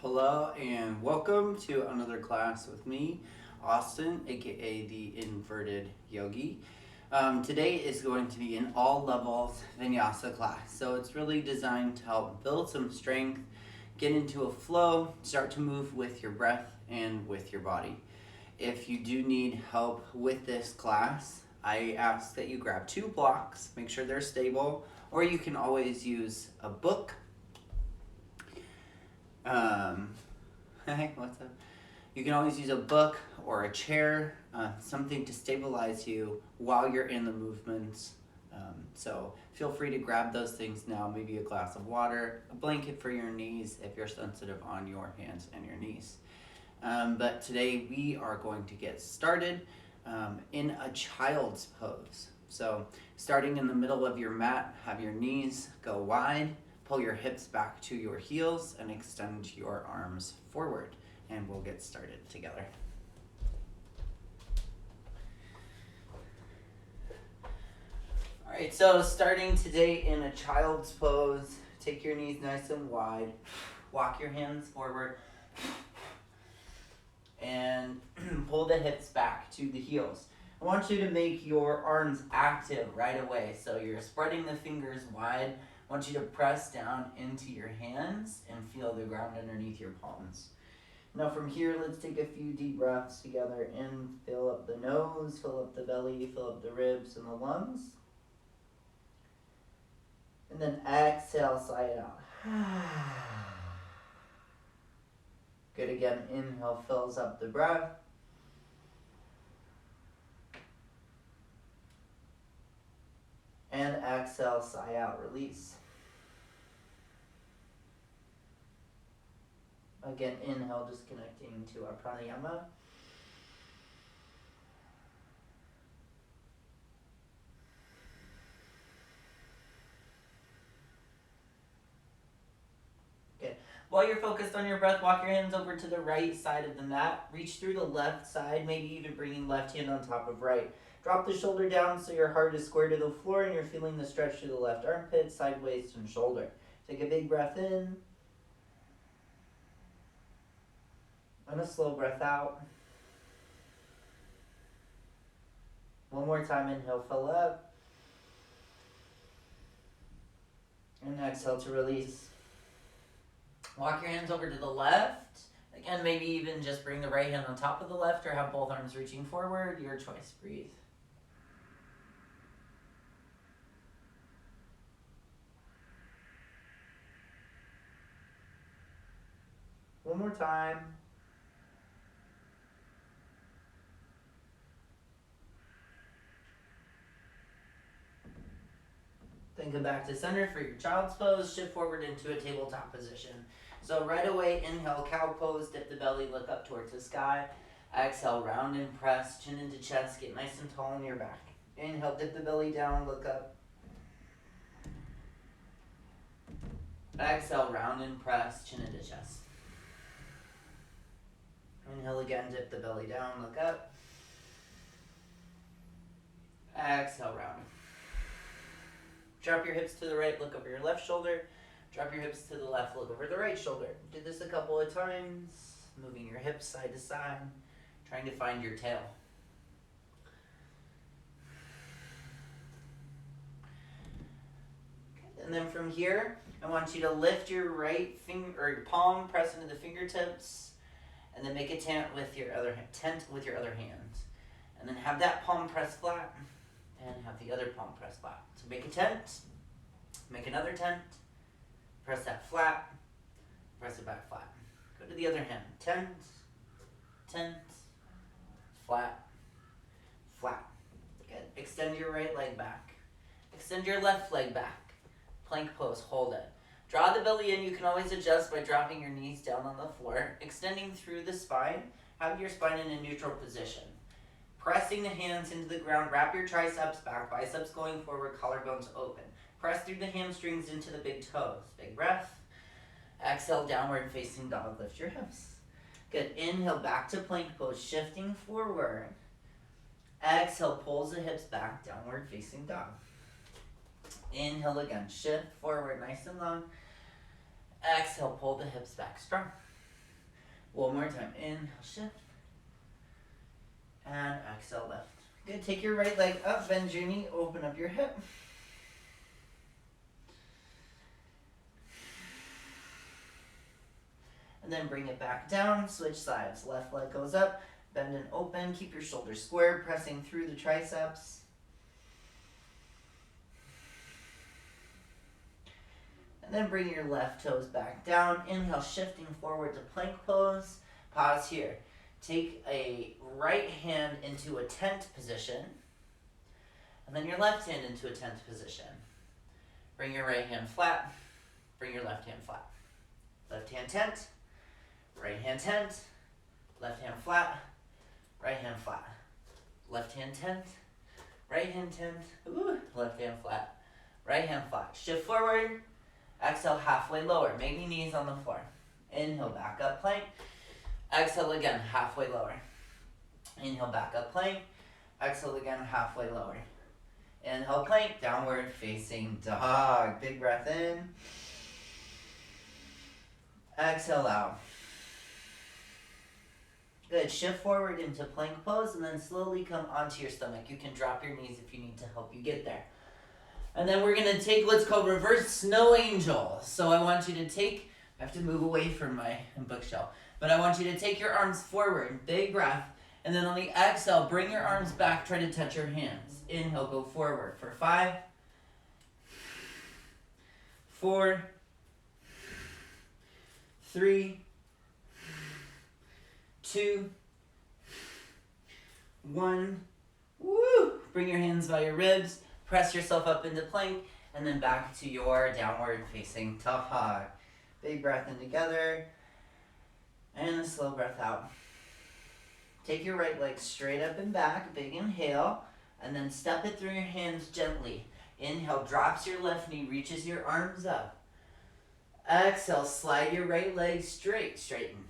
Hello and welcome to another class with me, Austin, aka the Inverted Yogi. Today is going to be an all levels vinyasa class. So it's really designed to help build some strength, get into a flow, start to move with your breath and with your body. If you do need help with this class, I ask that you grab 2 blocks, make sure they're stable, or you can always use a book. Hey, what's up? You can always use a book or a chair, something to stabilize you while you're in the movements. So feel free to grab those things now, maybe a glass of water, a blanket for your knees if you're sensitive on your hands and your knees. But today we are going to get started in a child's pose. So starting in the middle of your mat, have your knees go wide, pull your hips back to your heels and extend your arms forward. And we'll get started together. All right, so starting today in a child's pose, take your knees nice and wide, walk your hands forward, and pull the hips back to the heels. I want you to make your arms active right away. So you're spreading the fingers wide. I want you to press down into your hands and feel the ground underneath your palms. Now from here, let's take a few deep breaths together in. Fill up the nose, fill up the belly, fill up the ribs and the lungs. And then exhale, sigh it out. Good, again, inhale fills up the breath. And exhale, sigh out, release. Again, inhale, just connecting to our pranayama. Okay, while you're focused on your breath, walk your hands over to the right side of the mat. Reach through the left side, maybe even bringing left hand on top of right. Drop the shoulder down so your heart is square to the floor and you're feeling the stretch through the left armpit, side, waist, and shoulder. Take a big breath in. And a slow breath out. One more time, inhale, fill up. And exhale to release. Walk your hands over to the left. Again, maybe even just bring the right hand on top of the left or have both arms reaching forward. Your choice, breathe. One more time. Then come back to center for your child's pose. Shift forward into a tabletop position. So right away, inhale, cow pose, dip the belly, look up towards the sky. Exhale, round and press, chin into chest, get nice and tall in your back. Inhale, dip the belly down, look up. Exhale, round and press, chin into chest. Inhale again, dip the belly down, look up. Exhale, round. Drop your hips to the right, look over your left shoulder. Drop your hips to the left, look over the right shoulder. Do this a couple of times, moving your hips side to side, trying to find your tail. Okay, and then from here, I want you to lift your right finger or your palm, press into the fingertips, and then make a tent with your other hand. And then have that palm press flat, and have the other palm press flat. So make a tent, make another tent, press that flat, press it back flat. Go to the other hand, tent, tent, flat, flat. Good. Extend your right leg back. Extend your left leg back. Plank pose, hold it. Draw the belly in. You can always adjust by dropping your knees down on the floor. Extending through the spine, have your spine in a neutral position. Pressing the hands into the ground, wrap your triceps back, biceps going forward, collarbones open. Press through the hamstrings into the big toes. Big breath. Exhale, downward facing dog, lift your hips. Good, inhale, back to plank pose, shifting forward. Exhale, pulls the hips back, downward facing dog. Inhale again, shift forward, nice and long. Exhale, pull the hips back strong. One more time. Inhale, shift. And exhale, lift. Good. Take your right leg up, bend your knee, open up your hip. And then bring it back down, switch sides. Left leg goes up, bend and open. Keep your shoulders square, pressing through the triceps. And then bring your left toes back down. Inhale, shifting forward to plank pose. Pause here. Take a right hand into a tent position. And then your left hand into a tent position. Bring your right hand flat. Bring your left hand flat. Left hand tent. Right hand tent. Left hand flat. Right hand flat. Left hand tent. Right hand tent. Ooh, left hand flat. Right hand flat. Shift forward. Exhale, halfway lower. Maybe knees on the floor. Inhale, back up plank. Exhale again, halfway lower. Inhale, back up plank. Exhale again, halfway lower. Inhale, plank, downward facing dog. Big breath in. Exhale out. Good. Shift forward into plank pose and then slowly come onto your stomach. You can drop your knees if you need to help you get there. And then we're going to take what's called reverse snow angel. So I want you to take, I have to move away from my bookshelf, but I want you to take your arms forward, big breath, and then on the exhale, bring your arms back, try to touch your hands. Inhale, go forward for 5, 4, 3, 2, 1. Woo! Bring your hands by your ribs. Press yourself up into plank, and then back to your downward facing dog. Big breath in together, and a slow breath out. Take your right leg straight up and back, big inhale, and then step it through your hands gently. Inhale, drops your left knee, reaches your arms up. Exhale, slide your right leg straight, straighten.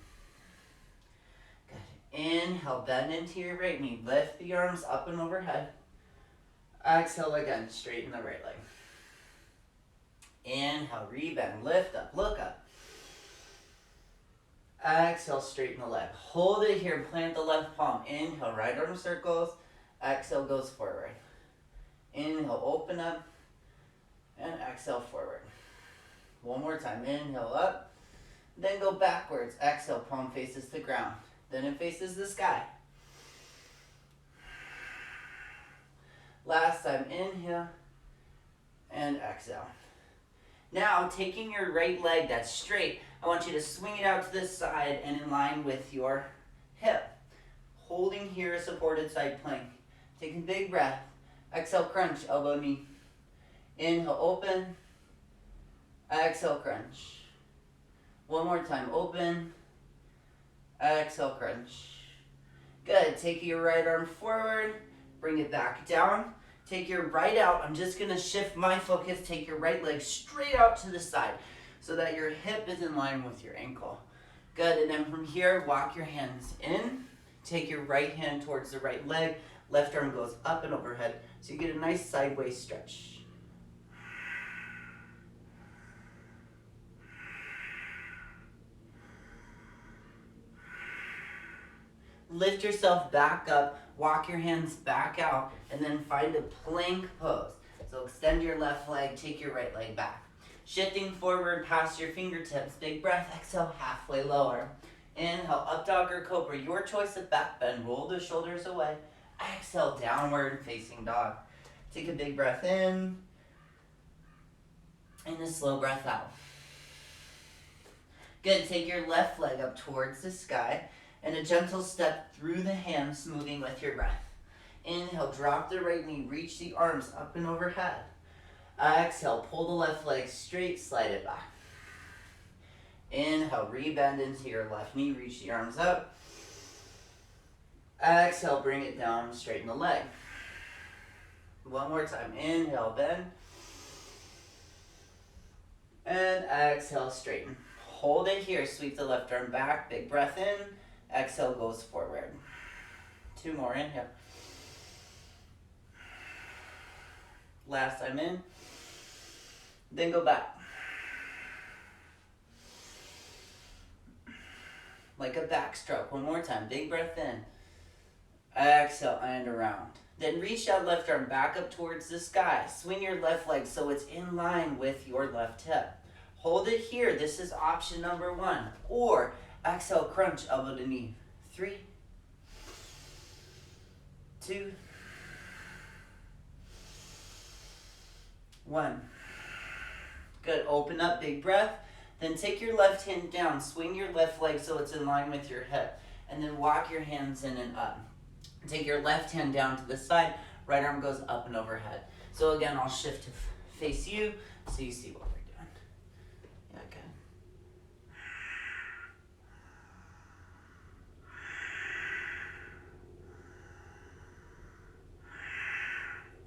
Good. Inhale, bend into your right knee, lift the arms up and overhead. Exhale again, straighten the right leg. Inhale, rebend, lift up, look up. Exhale, straighten the leg. Hold it here, plant the left palm. Inhale, right arm circles. Exhale, goes forward. Inhale, open up. And exhale, forward. One more time, inhale up. Then go backwards. Exhale, palm faces the ground. Then it faces the sky. Last time, inhale and exhale. Now, taking your right leg that's straight, I want you to swing it out to the side and in line with your hip. Holding here, supported side plank. Take a big breath. Exhale, crunch, elbow, knee. Inhale, open. Exhale, crunch. One more time, open. Exhale, crunch. Good. Take your right arm forward. Bring it back down. Take your right out. I'm just going to shift my focus. Take your right leg straight out to the side so that your hip is in line with your ankle. Good. And then from here, walk your hands in. Take your right hand towards the right leg. Left arm goes up and overhead so you get a nice sideways stretch. Lift yourself back up, walk your hands back out, and then find a plank pose. So extend your left leg, take your right leg back. Shifting forward past your fingertips, big breath, exhale, halfway lower. Inhale, up dog or cobra, your choice of back bend, roll the shoulders away. Exhale, downward facing dog. Take a big breath in, and a slow breath out. Good, take your left leg up towards the sky, and a gentle step through the hands, smoothing with your breath. Inhale, drop the right knee, reach the arms up and overhead. Exhale, pull the left leg straight, slide it back. Inhale, rebend into your left knee, reach the arms up. Exhale, bring it down, straighten the leg. One more time, inhale, bend. And exhale, straighten. Hold it here, sweep the left arm back, big breath in. Exhale, goes forward. 2 more, inhale. Last time in. Then go back. like a backstroke. One more time. Big breath in. Exhale and around. Then reach that left arm back up towards the sky. Swing your left leg so it's in line with your left hip. Hold it here. This is option number 1. Or exhale, crunch, elbow to knee. 3, 2, 1. Good. Open up, big breath. Then take your left hand down. Swing your left leg so it's in line with your hip. And then walk your hands in and up. Take your left hand down to the side. Right arm goes up and overhead. So again, I'll shift to face you so you see what we're doing. Yeah, good.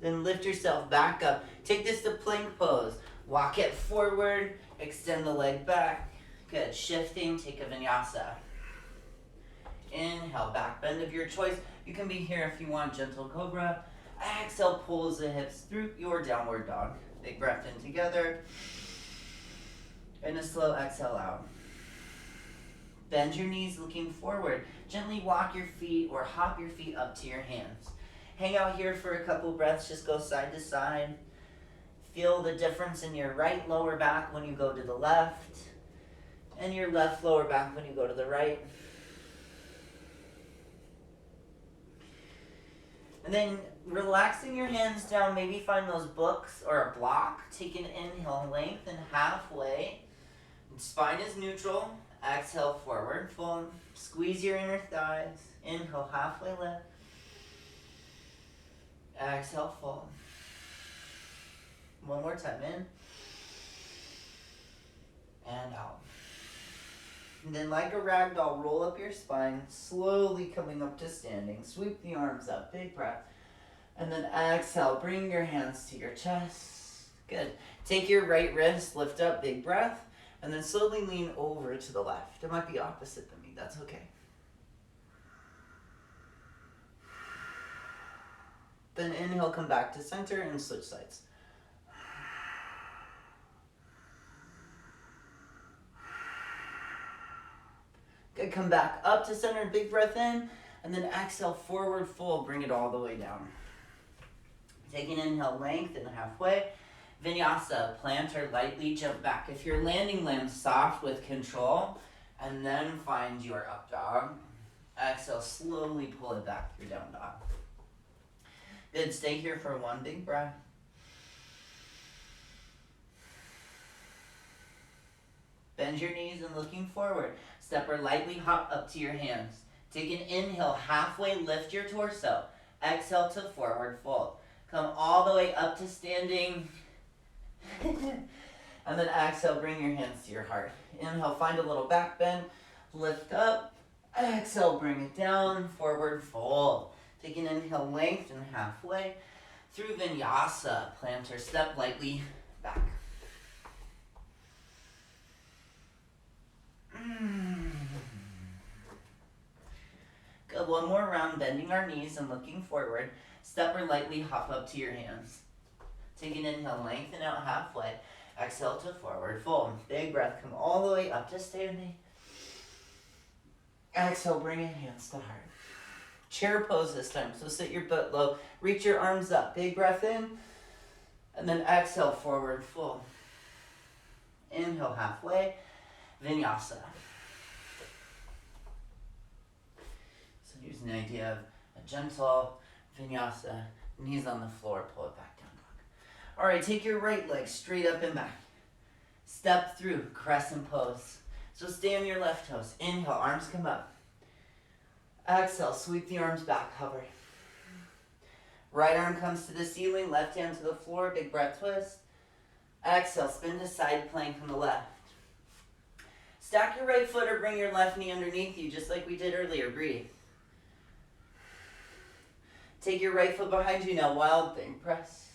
Then lift yourself back up. Take this to plank pose. Walk it forward. Extend the leg back. Good. Shifting. Take a vinyasa. Inhale, back bend of your choice. You can be here if you want, gentle cobra. Exhale, pulls the hips through your downward dog. Big breath in together. And a slow exhale out. Bend your knees looking forward. Gently walk your feet or hop your feet up to your hands. Hang out here for a couple breaths. Just go side to side. Feel the difference in your right lower back when you go to the left. And your left lower back when you go to the right. And then relaxing your hands down, maybe find those books or a block. Take an inhale, lengthen halfway. Spine is neutral. Exhale, forward fold. Squeeze your inner thighs. Inhale, halfway lift. Exhale, fold. One more time, in. And out. And then like a rag doll, roll up your spine, slowly coming up to standing. Sweep the arms up, big breath. And then exhale, bring your hands to your chest. Good. Take your right wrist, lift up, big breath. And then slowly lean over to the left. It might be opposite than me, that's okay. Then inhale, come back to center and switch sides. Good, come back up to center, big breath in, and then exhale, forward fold, bring it all the way down. Take an inhale, lengthen halfway. Vinyasa, plant or lightly jump back. If you're landing, land soft with control, and then find your up dog. Exhale, slowly pull it back through down dog. Good, stay here for one big breath. Bend your knees and looking forward. Step or lightly hop up to your hands. Take an inhale, halfway lift your torso. Exhale to forward fold. Come all the way up to standing. And then exhale, bring your hands to your heart. Inhale, find a little back bend. Lift up. Exhale, bring it down. Forward fold. Take an inhale, lengthen halfway. Through vinyasa, plant or step lightly back. Good, one more round, bending our knees and looking forward. Step or lightly hop up to your hands. Take an inhale, lengthen out halfway. Exhale to forward fold. Big breath, come all the way up to standing. Exhale, bring your hands to heart. Chair pose this time, so sit your butt low. Reach your arms up, big breath in. And then exhale, forward fold. Inhale, halfway. Vinyasa. So here's an idea of a gentle vinyasa. Knees on the floor, pull it back down dog. All right, take your right leg straight up and back. Step through, crescent pose. So stay on your left toes. Inhale, arms come up. Exhale, sweep the arms back, hover. Right arm comes to the ceiling, left hand to the floor, big breath twist. Exhale, spin to side plank on the left. Stack your right foot or bring your left knee underneath you, just like we did earlier. Breathe. Take your right foot behind you now, wild thing, press.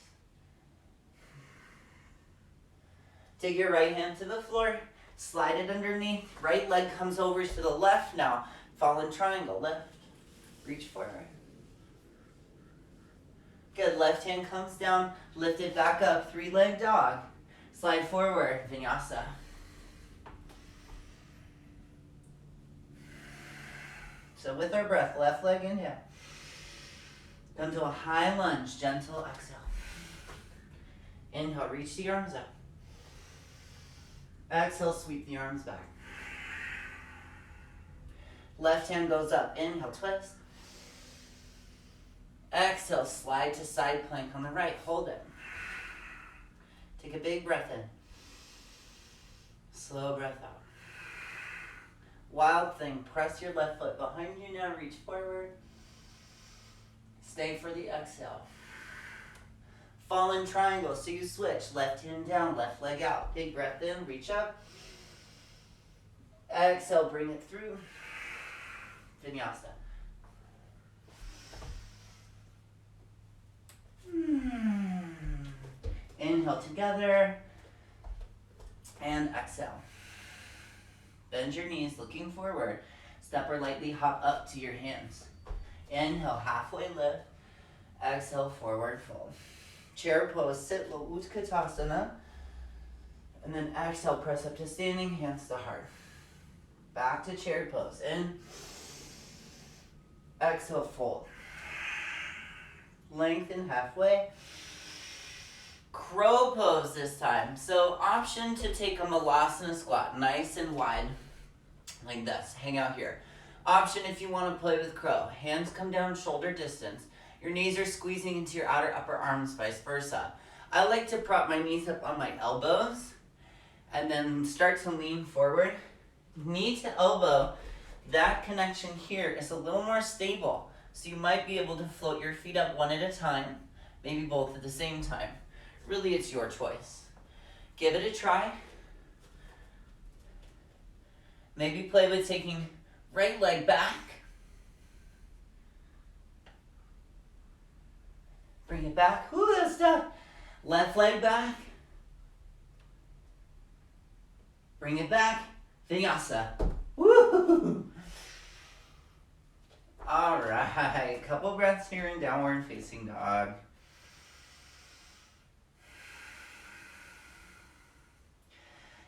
Take your right hand to the floor, slide it underneath. Right leg comes over to the left now. Fallen triangle, lift. Reach forward. Good, left hand comes down, lift it back up, three-leg dog. Slide forward, vinyasa. So with our breath, left leg inhale. Come to a high lunge, gentle exhale. Inhale, reach the arms up. Exhale, sweep the arms back. Left hand goes up, inhale, twist. Exhale, slide to side plank on the right, hold it. Take a big breath in. Slow breath out. Wild thing, press your left foot behind you now, reach forward. Stay for the exhale. Fallen triangle, so you switch, left hand down, left leg out. Big breath in, reach up. Exhale, bring it through. Vinyasa. Inhale together. And exhale. Bend your knees, looking forward. Step or lightly hop up to your hands. Inhale, halfway lift. Exhale, forward fold. Chair pose, sit low, Utkatasana. And then exhale, press up to standing, hands to heart. Back to chair pose. In. Exhale, fold. Lengthen halfway. Crow pose this time. So option to take a malasana squat, nice and wide, like this. Hang out here. Option if you want to play with crow. Hands come down shoulder distance. Your knees are squeezing into your outer upper arms, vice versa. I like to prop my knees up on my elbows and then start to lean forward. Knee to elbow, that connection here is a little more stable. So you might be able to float your feet up one at a time, maybe both at the same time. Really, it's your choice. Give it a try. Maybe play with taking right leg back. Bring it back. Ooh, that's tough. Left leg back. Bring it back. Vinyasa. Woo! All right. Couple breaths here in downward facing dog.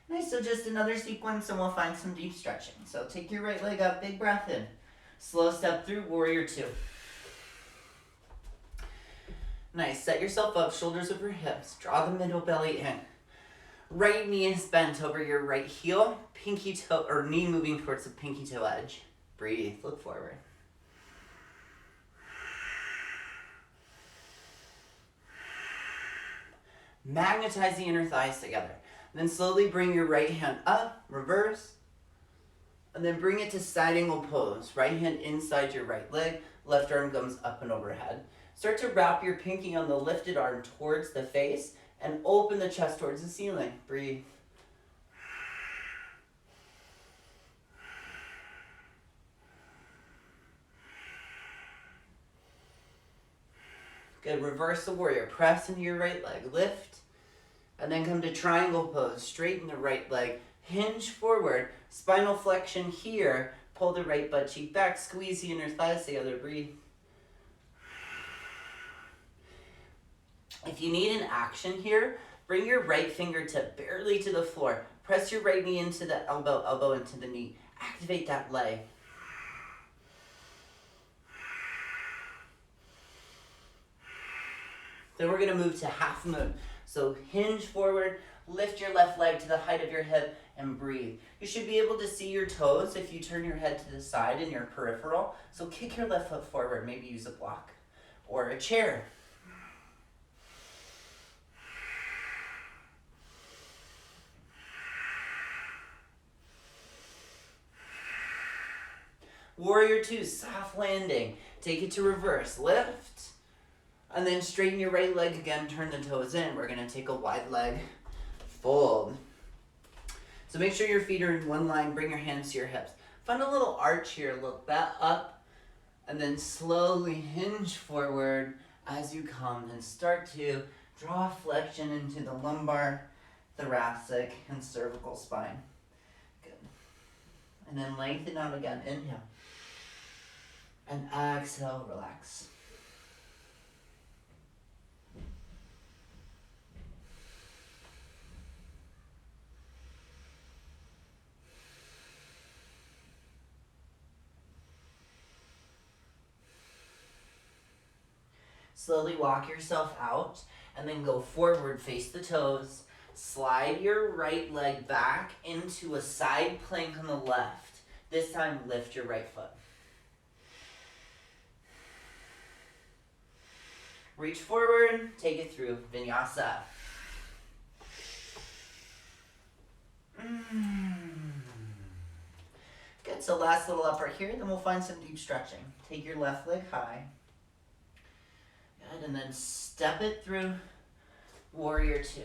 Nice, so just another sequence and we'll find some deep stretching. So take your right leg up, big breath in. Slow step through, warrior two. Nice, set yourself up, shoulders over hips. Draw the middle belly in. Right knee is bent over your right heel. Pinky toe, or knee moving towards the pinky toe edge. Breathe, look forward. Magnetize the inner thighs together. Then slowly bring your right hand up, reverse, and then bring it to side angle pose. Right hand inside your right leg, left arm comes up and overhead. Start to wrap your pinky on the lifted arm towards the face and open the chest towards the ceiling. Breathe. Good, reverse the warrior. Press into your right leg, lift. And then come to triangle pose, straighten the right leg, hinge forward, spinal flexion here, pull the right butt cheek back, squeeze the inner thighs together, breathe. If you need an action here, bring your right fingertip barely to the floor, press your right knee into the elbow, elbow into the knee, activate that leg. Then we're gonna move to half moon. So hinge forward, lift your left leg to the height of your hip, and breathe. You should be able to see your toes if you turn your head to the side in your peripheral. So kick your left foot forward, maybe use a block or a chair. Warrior two, soft landing. Take it to reverse, lift. And then straighten your right leg again, turn the toes in. We're gonna take a wide leg fold. So make sure your feet are in one line, bring your hands to your hips. Find a little arch here, look that up, and then slowly hinge forward as you come and start to draw flexion into the lumbar, thoracic, and cervical spine. Good. And then lengthen out again, inhale. And exhale, relax. Slowly walk yourself out and then go forward, face the toes. Slide your right leg back into a side plank on the left. This time, lift your right foot. Reach forward, take it through Vinyasa. Good, so last little up right here, then we'll find some deep stretching. Take your left leg high. Good, and then step it through Warrior Two.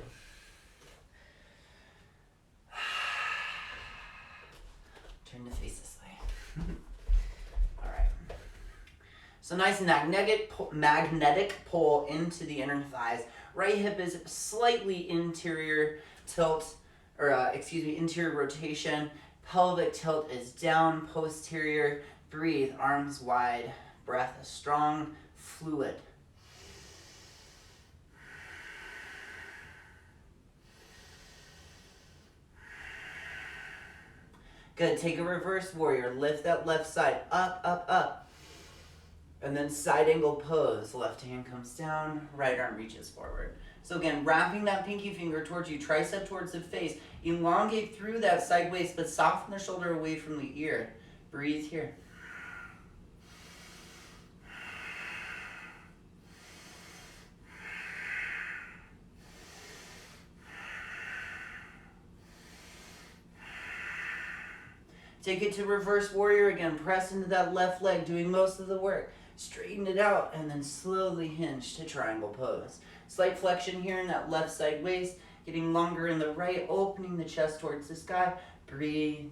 Turn to face this way. All right. So nice magnetic pull into the inner thighs. Right hip is slightly interior tilt, or interior rotation. Pelvic tilt is down, posterior. Breathe, arms wide. Breath is strong, fluid. Good, take a reverse warrior. Lift that left side up, up, up. And then side angle pose. Left hand comes down, right arm reaches forward. So again, wrapping that pinky finger towards you, tricep towards the face. Elongate through that sideways, but soften the shoulder away from the ear. Breathe here. Take it to reverse warrior again. Press into that left leg, doing most of the work. Straighten it out, and then slowly hinge to triangle pose. Slight flexion here in that left side waist, getting longer in the right, opening the chest towards the sky. Breathe.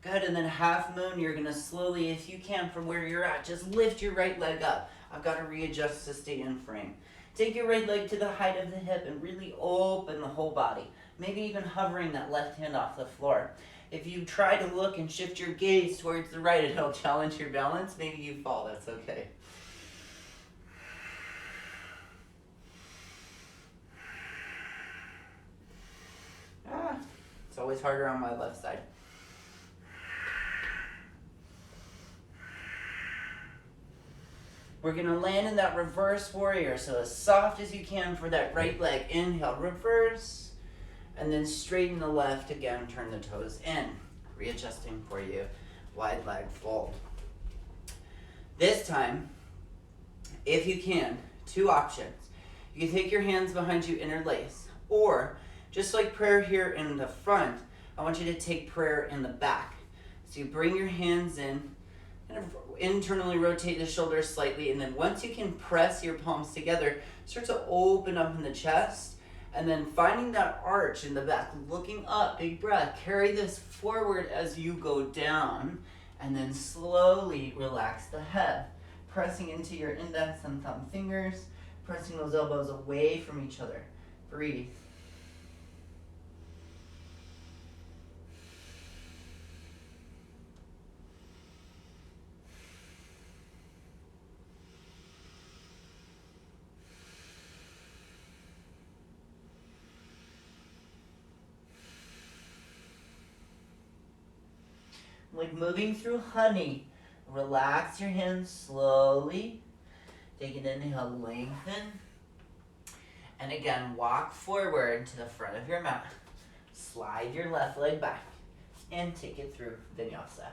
Good, and then half moon, you're gonna slowly, if you can, from where you're at, just lift your right leg up. I've got to readjust to stay in frame. Take your right leg to the height of the hip and really open the whole body. Maybe even hovering that left hand off the floor. If you try to look and shift your gaze towards the right, it'll challenge your balance. Maybe you fall, that's okay. It's always harder on my left side. We're gonna land in that reverse warrior, so as soft as you can for that right leg. Inhale, reverse, and then straighten the left again, turn the toes in. Readjusting for you, wide leg fold. This time, if you can, two options. You can take your hands behind you, interlace, or just like prayer here in the front, I want you to take prayer in the back. So you bring your hands in, kind of internally rotate the shoulders slightly, and then once you can press your palms together, start to open up in the chest, and then finding that arch in the back, looking up, big breath, carry this forward as you go down, and then slowly relax the head, pressing into your index and thumb fingers, pressing those elbows away from each other. Breathe. Like moving through honey. Relax your hands slowly. Take an inhale, lengthen. And again, walk forward to the front of your mat. Slide your left leg back and take it through Vinyasa.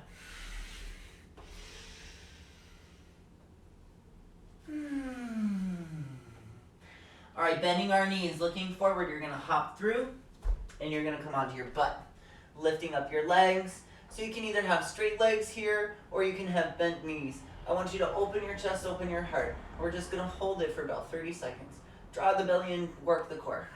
All right, bending our knees, looking forward. You're gonna hop through and you're gonna come onto your butt. Lifting up your legs. So you can either have straight legs here or you can have bent knees. I want you to open your chest, open your heart. We're just gonna hold it for about 30 seconds. Draw the belly in, work the core.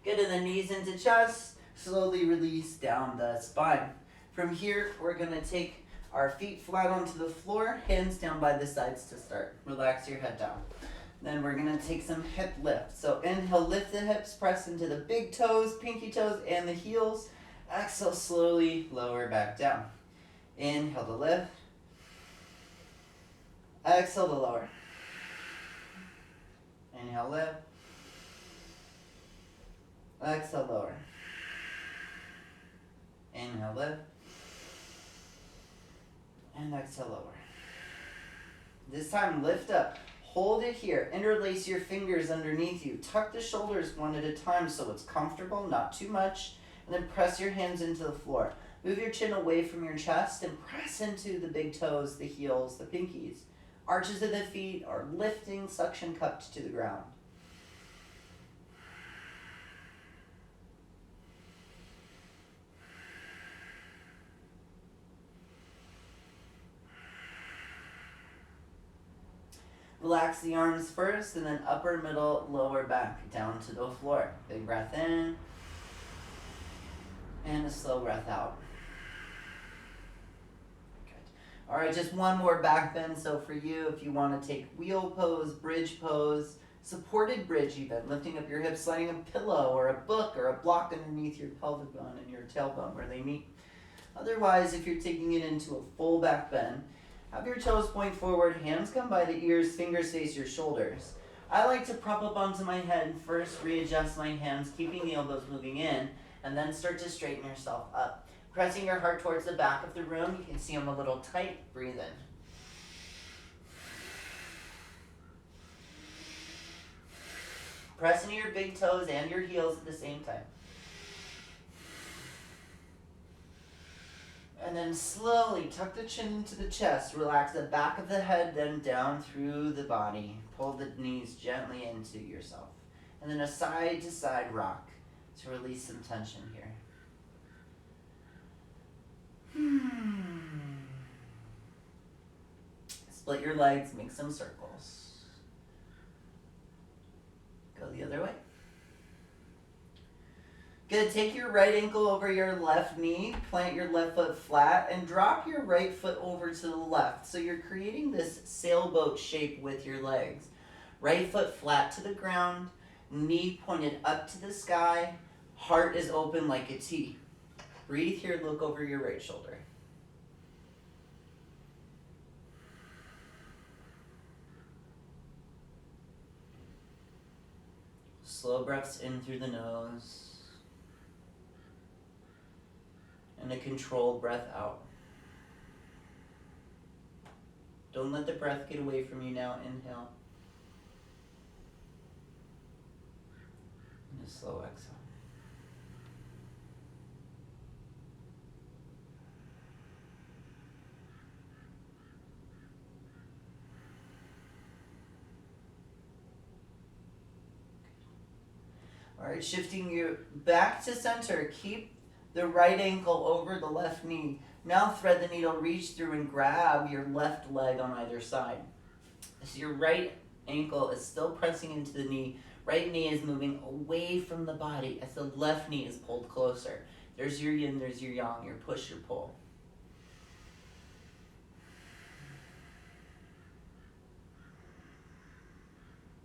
Good, and then knees into chest. Slowly release down the spine. From here, we're gonna take our feet flat onto the floor, hands down by the sides to start. Relax your head down. Then we're gonna take some hip lift. So inhale, lift the hips, press into the big toes, pinky toes, and the heels. Exhale, slowly lower back down. Inhale to lift. Exhale to lower. Inhale, lift. Exhale, lower. Inhale, lift. And exhale, lower. This time, lift up. Hold it here. Interlace your fingers underneath you. Tuck the shoulders one at a time so it's comfortable, not too much. And then press your hands into the floor. Move your chin away from your chest and press into the big toes, the heels, the pinkies. Arches of the feet are lifting, suction cupped to the ground. Relax the arms first, and then upper, middle, lower back, down to the floor. Big breath in, and a slow breath out. Good. All right, just one more back bend. So for you, if you want to take wheel pose, bridge pose, supported bridge even, lifting up your hips, sliding a pillow or a book or a block underneath your pelvic bone and your tailbone where they meet. Otherwise, if you're taking it into a full back bend, have your toes point forward, hands come by the ears, fingers face your shoulders. I like to prop up onto my head and first readjust my hands, keeping the elbows moving in, and then start to straighten yourself up. Pressing your heart towards the back of the room, you can see I'm a little tight, breathe in. Press into your big toes and your heels at the same time. And then slowly tuck the chin into the chest. Relax the back of the head, then down through the body. Pull the knees gently into yourself. And then a side to side rock to release some tension here. Split your legs, make some circles. Go the other way. Good, take your right ankle over your left knee, plant your left foot flat, and drop your right foot over to the left. So you're creating this sailboat shape with your legs. Right foot flat to the ground, knee pointed up to the sky, heart is open like a T. Breathe here, look over your right shoulder. Slow breaths in through the nose. And a controlled breath out. Don't let the breath get away from you now. Inhale. And a slow exhale. All right, shifting you back to center. Keep the right ankle over the left knee. Now thread the needle, reach through and grab your left leg on either side. So your right ankle is still pressing into the knee. Right knee is moving away from the body as the left knee is pulled closer. There's your yin, there's your yang, your push, your pull.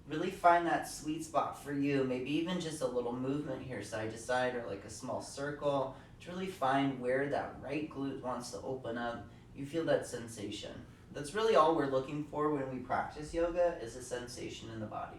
Really find that sweet spot for you. Maybe even just a little movement here, side to side, or like a small circle. To really find where that right glute wants to open up. You feel that sensation. That's really all we're looking for when we practice yoga, is a sensation in the body.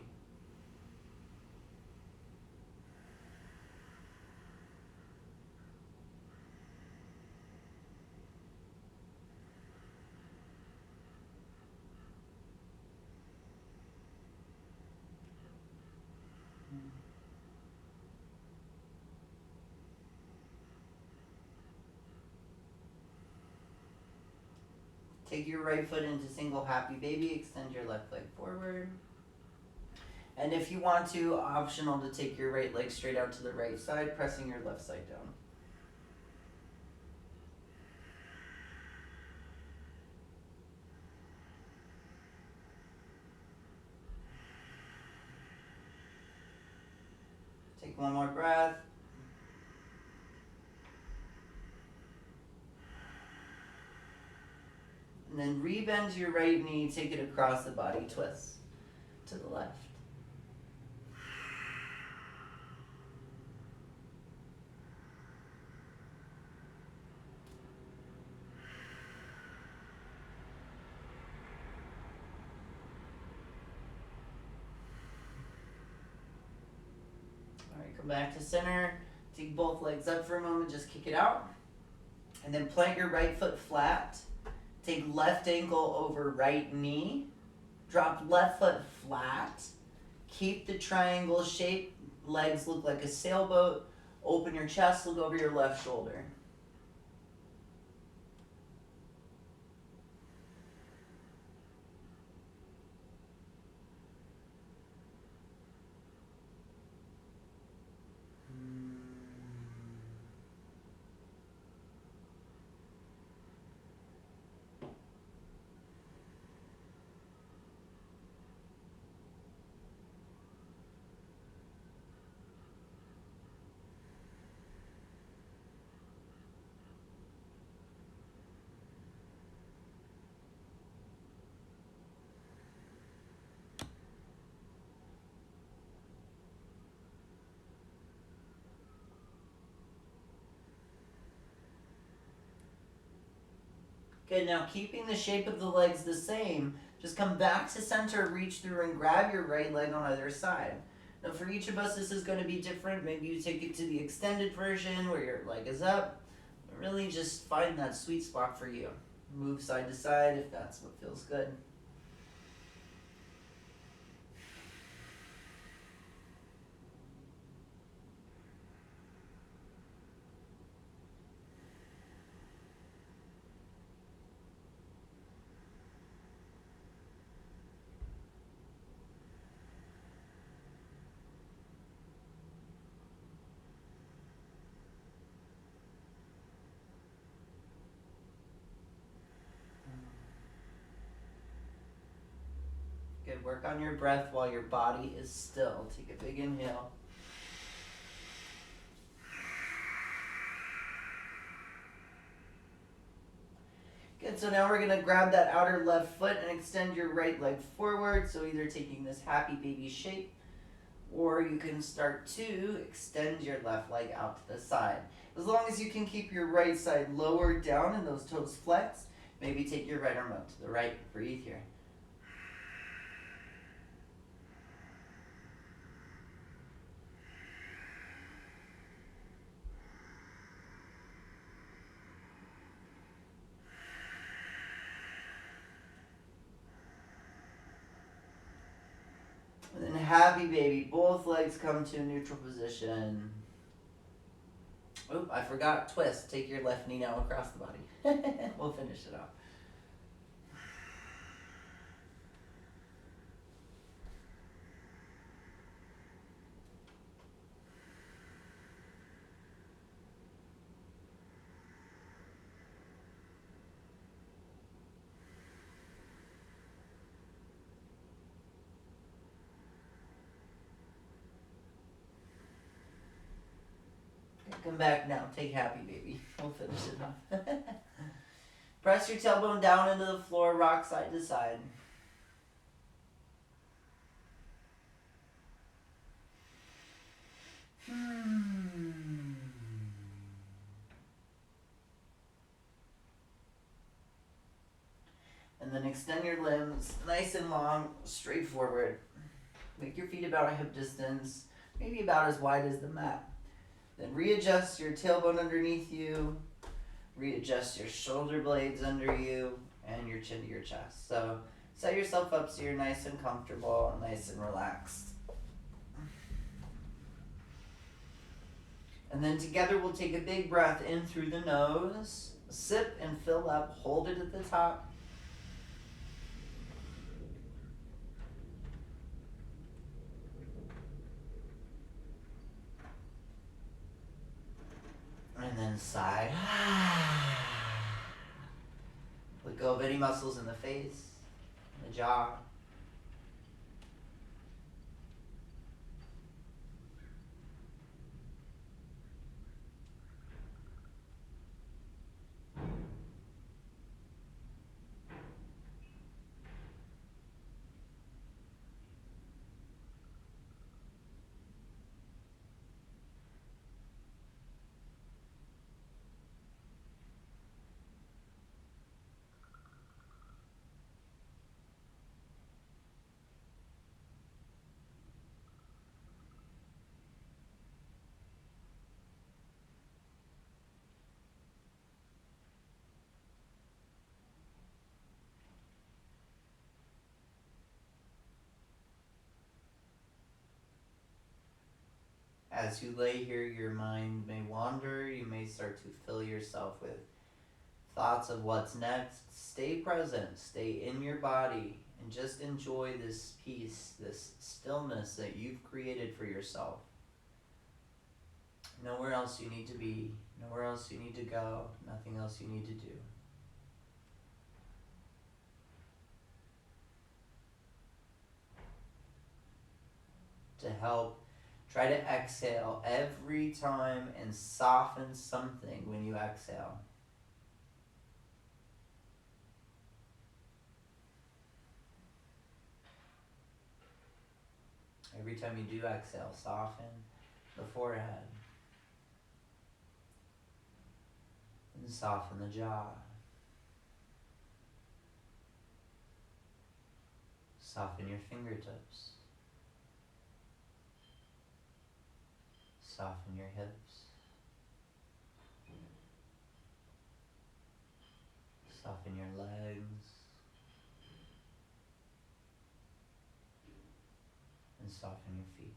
Take your right foot into single happy baby, extend your left leg forward. And if you want to, optional to take your right leg straight out to the right side, pressing your left side down. Take one more breath. And then rebend your right knee, take it across the body, twist to the left. Come back to center. Take both legs up for a moment, just kick it out. And then plant your right foot flat. Take left ankle over right knee. Drop left foot flat. Keep the triangle shape. Legs look like a sailboat. Open your chest, look over your left shoulder. Good, now keeping the shape of the legs the same, just come back to center, reach through and grab your right leg on either side. Now for each of us, this is going to be different. Maybe you take it to the extended version where your leg is up. Really just find that sweet spot for you. Move side to side if that's what feels good. Good, work on your breath while your body is still. Take a big inhale. Good, so now we're going to grab that outer left foot and extend your right leg forward. So either taking this happy baby shape, or you can start to extend your left leg out to the side. As long as you can keep your right side lower down and those toes flexed, maybe take your right arm up to the right. Breathe here. And then happy baby, both legs come to a neutral position. Oop, I forgot, twist. Take your left knee now across the body. We'll finish it off. Come back now. Take happy baby. We'll finish it off. Press your tailbone down into the floor, rock side to side. And then extend your limbs nice and long, straight forward. Make your feet about hip distance, maybe about as wide as the mat. Then readjust your tailbone underneath you, readjust your shoulder blades under you, and your chin to your chest. So set yourself up so you're nice and comfortable and nice and relaxed. And then together we'll take a big breath in through the nose, sip and fill up, hold it at the top. And then sigh. Let go of any muscles in the face, the jaw. As you lay here, your mind may wander. You may start to fill yourself with thoughts of what's next. Stay present, stay in your body, and just enjoy this peace, this stillness that you've created for yourself. Nowhere else you need to be, nowhere else you need to go, nothing else you need to do. To help, try to exhale every time and soften something when you exhale. Every time you do exhale, soften the forehead. And soften the jaw. Soften your fingertips. Soften your hips. Soften your legs. And soften your feet.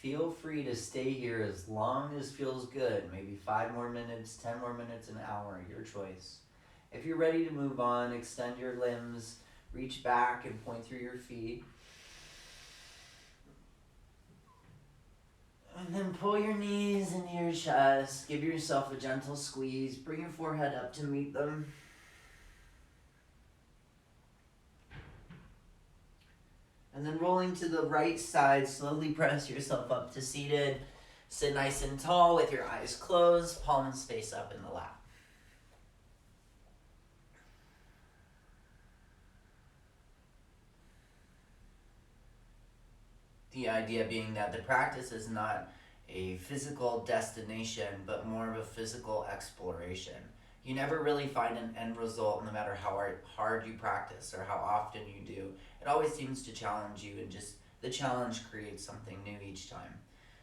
Feel free to stay here as long as feels good. Maybe 5 more minutes, 10 more minutes, an hour, your choice. If you're ready to move on, extend your limbs, reach back and point through your feet. And then pull your knees into your chest. Give yourself a gentle squeeze. Bring your forehead up to meet them. And then rolling to the right side, slowly press yourself up to seated. Sit nice and tall with your eyes closed, palms face up in the lap. The idea being that the practice is not a physical destination, but more of a physical exploration. You never really find an end result no matter how hard you practice or how often you do. It always seems to challenge you, and just the challenge creates something new each time.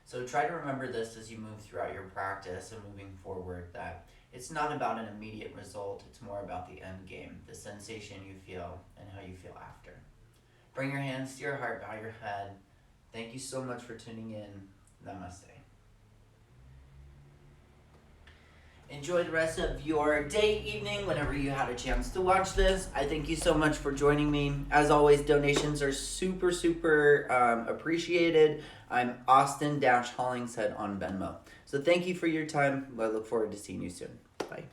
So try to remember this as you move throughout your practice and moving forward, that it's not about an immediate result, it's more about the end game, the sensation you feel and how you feel after. Bring your hands to your heart, bow your head. Thank you so much for tuning in. Namaste. Enjoy the rest of your day, evening, whenever you had a chance to watch this. I thank you so much for joining me. As always, donations are super appreciated. I'm Austin-Hollingshead on Venmo. So thank you for your time. I look forward to seeing you soon. Bye.